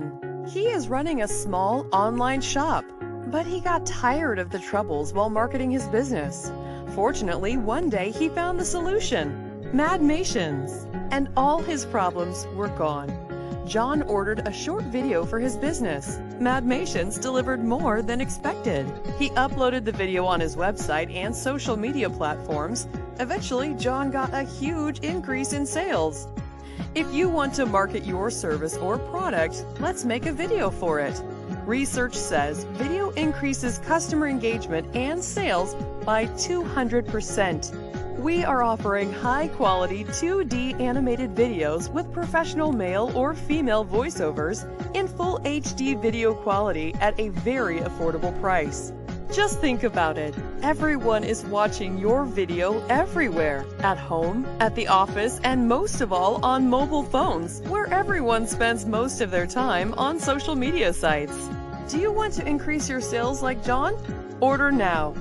John. He is running a small online shop, but he got tired of the troubles while marketing his business. Fortunately, one day he found the solution: Madmations, and all his problems were gone. John ordered a short video for his business. Madmations delivered more than expected. He uploaded the video on his website and social media platforms. Eventually, John got a huge increase in sales. If you want to market your service or product, let's make a video for it. Research says video increases customer engagement and sales by 200%. We are offering high-quality 2D animated videos with professional male or female voiceovers in full HD video quality at a very affordable price. Just think about it. Everyone is watching your video everywhere, at home, at the office, and most of all on mobile phones, where everyone spends most of their time on social media sites. Do you want to increase your sales like John? Order now.